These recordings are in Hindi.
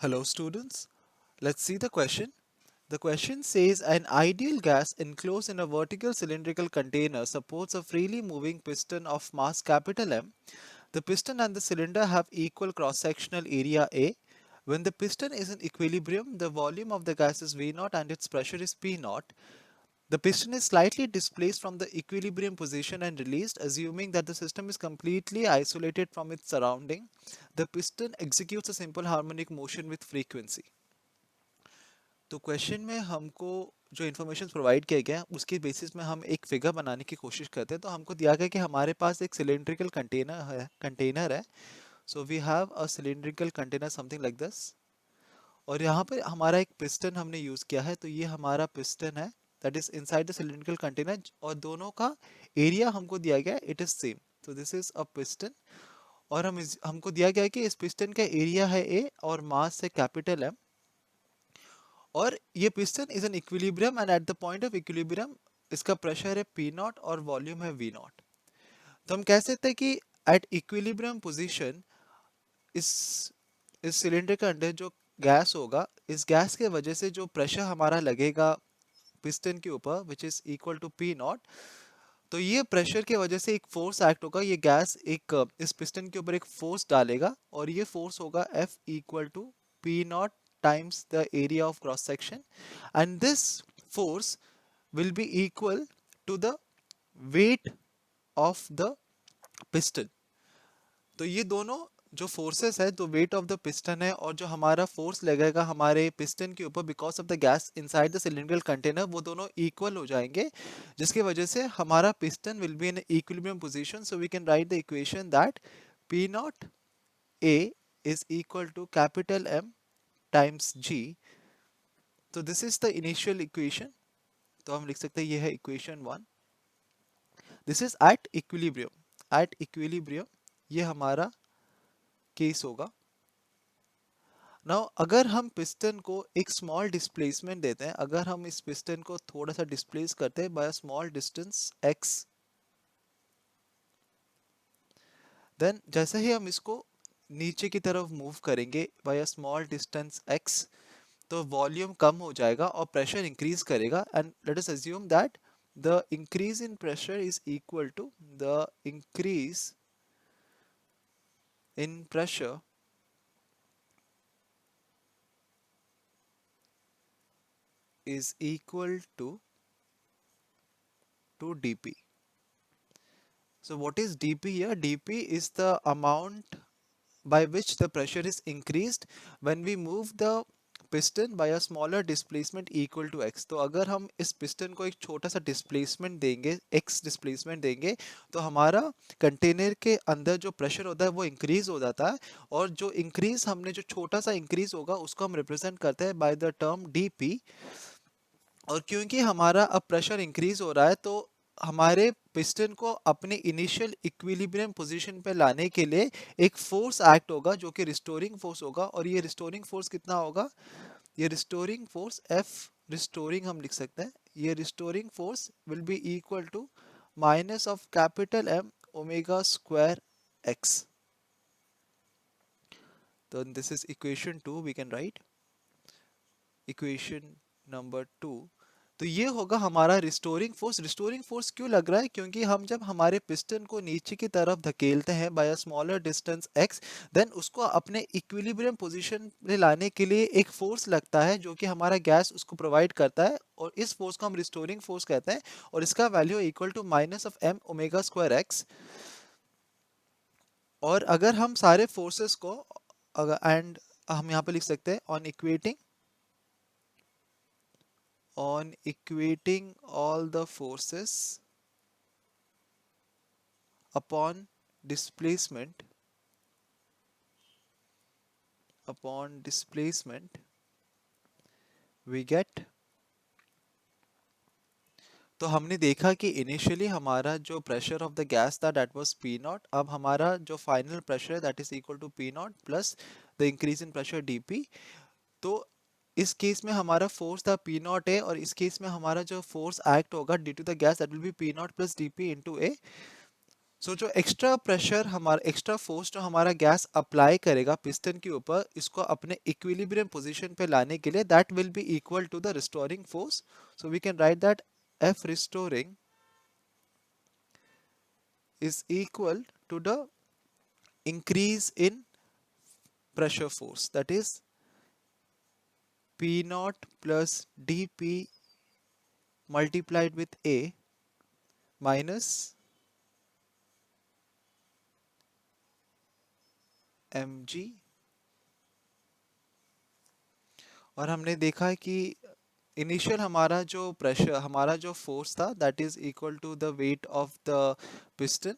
Hello students, let's see the question. The question says an ideal gas enclosed in a vertical cylindrical container supports a freely moving piston of mass capital M. The piston and the cylinder have equal cross-sectional area A. When the piston is in equilibrium, the volume of the gas is V0 and its pressure is P0. The piston is slightly displaced from the equilibrium position and released, assuming that the system is completely isolated from its surrounding. The piston executes a simple harmonic motion with frequency. तो क्वेश्चन में हमको जो इन्फॉर्मेशन प्रोवाइड किया गया है उसके बेसिस में हम एक फिगर बनाने की कोशिश करते हैं। तो हमको दिया गया कि हमारे पास एक सिलेंड्रिकल कंटेनर है। So we have a cylindrical container something like this, और यहाँ पर हमारा एक पिस्टन हमने यूज किया है। तो ये हमारा पिस्टन है that is inside the cylindrical container, और दोनों का एरिया हमको दिया गया है, इट इज सेम। तो दिस इज अ पिस्टन, और हमको दिया गया है कि इस पिस्टन का एरिया है ए और मास है कैपिटल एम, और ये piston is an equilibrium and at the point of equilibrium इसका प्रेशर है पी नॉट और वॉल्यूम है वी नॉट। तो हम कह सकते हैं कि एट इक्विलिब्रियम पोजीशन इस इस सिलेंडर के अंदर जो गैस होगा, इस गैस के वजह से जो प्रेशर हमारा लगेगा पिस्टन के ऊपर which is equal to P naught, तो ये प्रेशर की वजह से एक फोर्स एक्ट होगा। ये गैस एक इस पिस्टन के ऊपर एक फोर्स डालेगा, और ये फोर्स होगा F equal to P naught times the area of cross section, and this force will be equal to the weight of the piston। तो ये दोनों जो फोर्सेस है, तो वेट ऑफ द पिस्टन है और जो हमारा फोर्स लगेगा हमारे पिस्टन के ऊपर because of the gas inside the cylindrical container, वो दोनों इक्वल हो जाएंगे, जिसकी वजह से हमारा piston will be in equilibrium position. So we can write the equation that p naught a is equal to capital m times g. तो this is the initial equation. तो हम लिख सकते हैं ये है equation one. This is at equilibrium. At equilibrium ये हमारा केस होगा। नाउ अगर हम पिस्टन को एक स्मॉल डिस्प्लेसमेंट देते हैं, अगर हम इस पिस्टन को थोड़ा सा डिस्प्लेस करते हैं by small distance x, then जैसे ही हम इसको नीचे की तरफ मूव करेंगे बाय स्मॉल डिस्टेंस x, तो वॉल्यूम कम हो जाएगा और प्रेशर इंक्रीज करेगा, and let us assume that the increase in pressure is equal to the increase in pressure is equal to dp. So what is dp here? dp is the amount by which the pressure is increased when we move the piston by a smaller displacement equal to x। तो अगर हम इस पिस्टन को एक छोटा सा डिस्प्लेसमेंट देंगे, x डिस्प्लेसमेंट देंगे, तो हमारा कंटेनर के अंदर जो प्रेशर होता है वो इंक्रीज हो जाता है, और जो इंक्रीज हमने जो छोटा सा इंक्रीज होगा उसको हम रिप्रेजेंट करते हैं बाय द टर्म dp। और क्योंकि हमारा अब प्रेशर इंक्रीज हो रहा है, तो हमारे पिस्टन को अपने इनिशियल इक्विलिब्रियम पोजीशन पे लाने के लिए एक फोर्स एक्ट होगा जो कि रिस्टोरिंग फोर्स होगा। और ये रिस्टोरिंग फोर्स कितना होगा? ये रिस्टोरिंग फोर्स F रिस्टोरिंग हम लिख सकते हैं। ये restoring force will be equal to minus of capital M omega square x। तो this is equation two. We can write equation number two. तो ये होगा हमारा रिस्टोरिंग फोर्स। रिस्टोरिंग फोर्स क्यों लग रहा है? क्योंकि हम जब हमारे पिस्टन को नीचे की तरफ धकेलते हैं by a smaller distance x, then उसको अपने इक्विलिब्रियम पोजीशन में लाने के लिए एक फोर्स लगता है जो कि हमारा गैस उसको प्रोवाइड करता है, और इस फोर्स को हम रिस्टोरिंग फोर्स कहते हैं, और इसका value equal to minus of m omega square x। और अगर हम सारे फोर्सेस को एंड हम यहाँ पे लिख सकते हैं on equating all the forces upon displacement we get। तो हमने देखा कि इनिशियली हमारा जो प्रेशर ऑफ द गैस था दैट वाज पी नॉट। अब हमारा जो फाइनल प्रेशर है that is equal to P naught plus the increase in pressure dP. तो इस केस में हमारा फोर्स था पी नॉट ए, और इस केस में हमारा जो फोर्स एक्ट होगा due to the gas that will be p naught plus d p into a. So जो एक्स्ट्रा प्रेशर हमारा एक्स्ट्रा फोर्स जो हमारा गैस अप्लाई करेगा पिस्टन के ऊपर इसको अपने इक्विलिब्रियम पोजीशन पे लाने के लिए, that will be equal to the restoring force. So we can write that F restoring is equal to the increase in pressure force, that is P naught plus dP multiplied with A minus mg. और हमने देखा है कि इनिशियल हमारा जो प्रेशर हमारा जो फोर्स था that is equal to the weight of the piston.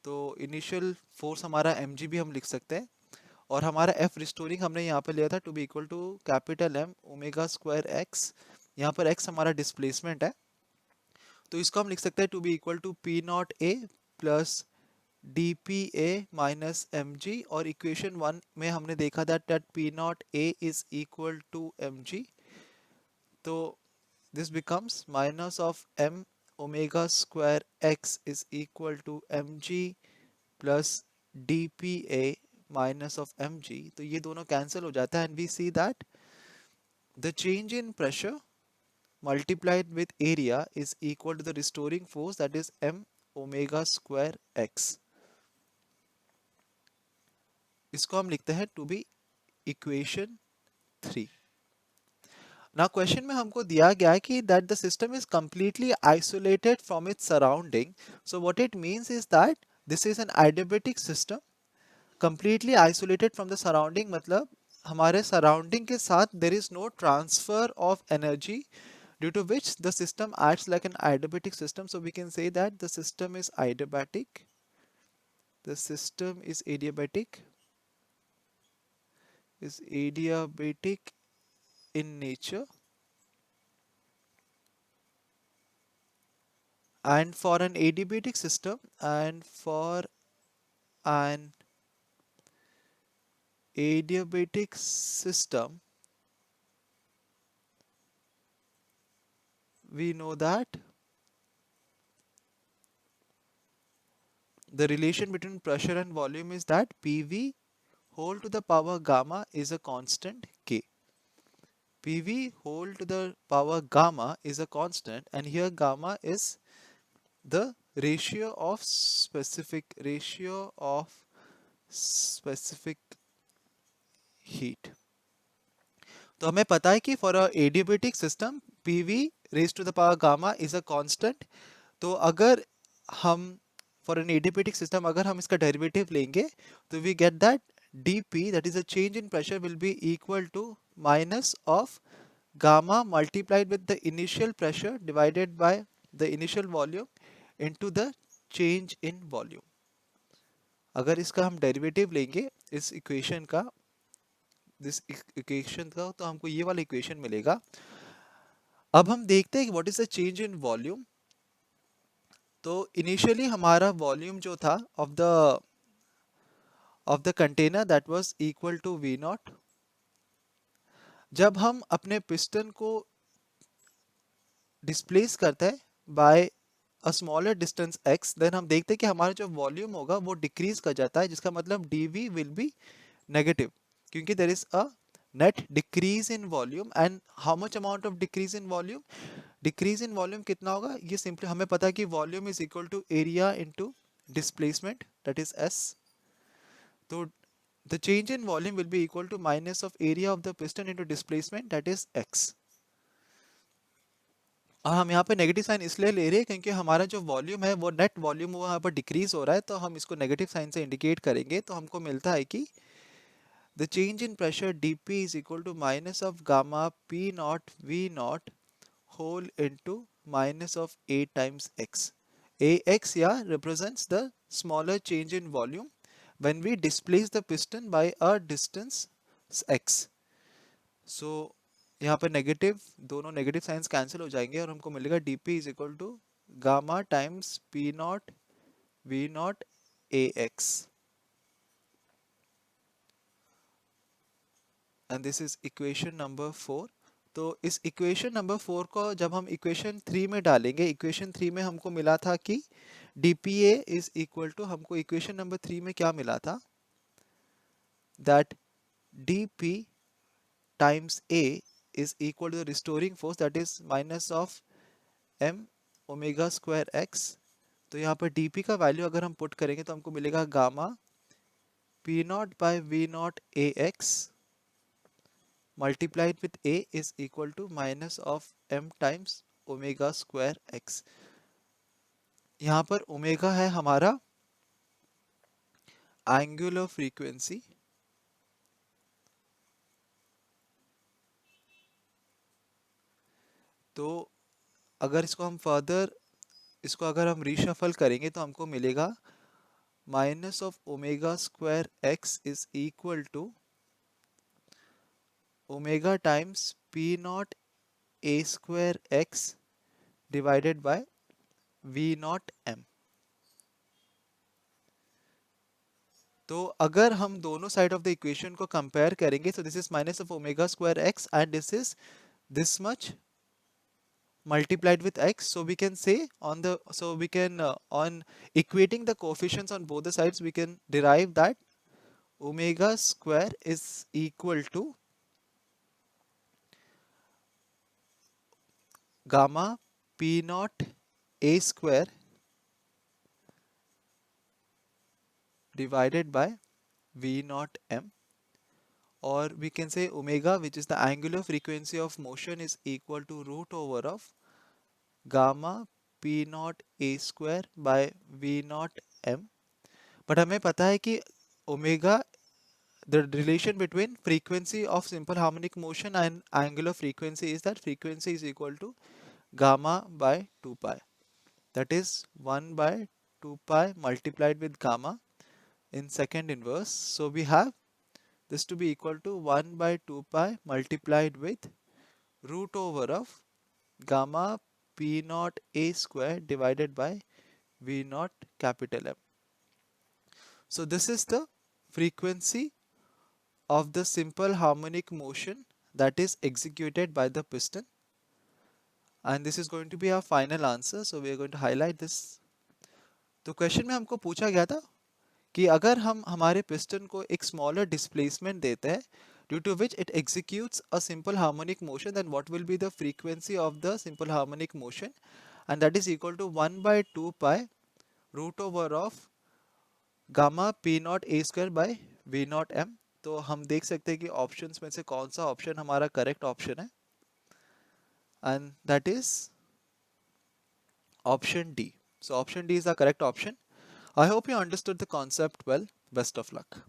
तो इनिशियल फोर्स हमारा mg भी हम लिख सकते हैं. और हमारा F रिस्टोरिंग हमने यहाँ पे लिया था to be equal to capital M omega square x. यहाँ पर x हमारा डिस्प्लेसमेंट है, तो इसको हम लिख सकते हैं to be equal to P naught a plus d p a minus m g. और इक्वेशन वन में हमने देखा था that p naught a is equal to m g. तो this becomes minus of m omega square x is equal to m g plus d p a minus of m g. तो ये दोनों कैंसिल हो जाता है and we see that the change in pressure multiplied with area is equal to the restoring force, that is m omega square x. इसको हम लिखते हैं टू बी इक्वेशन 3. ना क्वेश्चन में हमको दिया गया है कि that the system is completely isolated from its surrounding. So what it means is that this is an adiabatic system. Completely isolated from the surrounding मतलब हमारे सराउंडिंग के साथ there is no transfer of energy, due to which the system acts like an adiabatic system. So we can say that the system is adiabatic. The system is adiabatic in nature. And for an adiabatic system we know that the relation between pressure and volume is that PV whole to the power gamma is a constant K. PV whole to the power gamma is a constant, and here gamma is the ratio of specific heat. तो हमें पता है कि for a adiabatic system PV raise to the power gamma is a constant. तो अगर हम फॉर एन एडियाबेटिक सिस्टम अगर हम इसका डेरिवेटिव लेंगे तो we get that dP, that is a change in pressure, will be equal to minus of gamma multiplied with the initial pressure divided by the initial volume into the change in volume. अगर इसका हम डेरिवेटिव लेंगे इस इक्वेशन का तो हमको ये वाला इक्वेशन मिलेगा. अब हम देखते हैं कि what is the change in volume. तो इनिशियली हमारा वॉल्यूम जो था of the container that was equal to V naught. जब हम अपने पिस्टन को डिस्प्लेस करते हैं by a smaller distance x, then हम देखते हैं कि हमारा जो वॉल्यूम होगा वो डिक्रीज कर जाता है, जिसका मतलब dv विल बी नेगेटिव, क्योंकि there is a net decrease in volume. And how much amount of decrease in volume, decrease in volume कितना होगा, ये सिंपली हमें पता है कि volume is equal to area into displacement, that is s. तो the change in volume will be equal to minus of area of the piston into displacement, that is x. और हम यहाँ पे नेगेटिव साइन इसलिए ले रहे हैं क्योंकि हमारा जो वॉल्यूम है वो नेट वॉल्यूम वो यहाँ पर डिक्रीज हो रहा है, तो हम इसको नेगेटिव साइन से इंडिकेट करेंगे. तो हमको मिलता है कि the change in pressure dP is equal to minus of gamma P naught V naught whole into minus of A times x. AX yeah represents the smaller change in volume when we displace the piston by a distance x. So यहाँ पे नेगेटिव दोनों नेगेटिव साइंस कैंसिल हो जाएंगे और हमको मिलेगा dP is equal to gamma times P naught V naught AX. And this is equation number 4. तो इस इक्वेशन नंबर 4 को जब हम इक्वेशन 3 में डालेंगे, इक्वेशन 3 में हमको मिला था कि dpa इज इक्वल टू, हमको इक्वेशन नंबर 3 में क्या मिला था, that dp times a is equal to the restoring force, that is minus of m omega square x. तो यहाँ पर dp का वैल्यू अगर हम पुट करेंगे तो हमको मिलेगा gamma p naught by v naught ax multiplied with a is equal to minus of m times omega square x. यहाँ पर ओमेगा है हमारा एंगुलर फ्रीक्वेंसी, तो अगर इसको हम फर्दर, इसको अगर हम रीशफल करेंगे तो हमको मिलेगा minus of omega square x is equal to omega times P naught A square x divided by V naught M. तो अगर हम दोनों साइड ऑफ द इक्वेशन को कंपेयर करेंगे, तो this is minus of omega square x and this is this much multiplied with x, so we can say on the, so we can on equating the coefficients on both the sides, we can derive that omega square is equal to gamma p naught a square divided by v naught m, or we can say omega, which is the angular frequency of motion, is equal to root over of gamma p naught a square by v naught m. But हमें पता है कि omega, the relation between frequency of simple harmonic motion and angular frequency is that frequency is equal to gamma by 2 pi, that is 1 by 2 pi multiplied with gamma in second inverse. So we have this to be equal to 1 by 2 pi multiplied with root over of gamma p naught a square divided by v naught capital M. So this is the frequency of the simple harmonic motion that is executed by the piston, and this is going to be our final answer, so we are going to highlight this. तो क्वेश्चन में हमको पूछा गया था कि अगर हम हमारे पिस्टन को एक स्मॉलर डिस्प्लेसमेंट देते हैं due to which it executes a simple harmonic motion, then what will be the frequency of the simple harmonic motion, and that is equal to 1 by 2 pi root over of gamma p naught a square by v naught m. तो हम देख सकते हैं कि ऑप्शंस में से कौन सा ऑप्शन हमारा करेक्ट ऑप्शन है, and that is option D. So option D is the correct option. I hope you understood the concept well. Best of luck.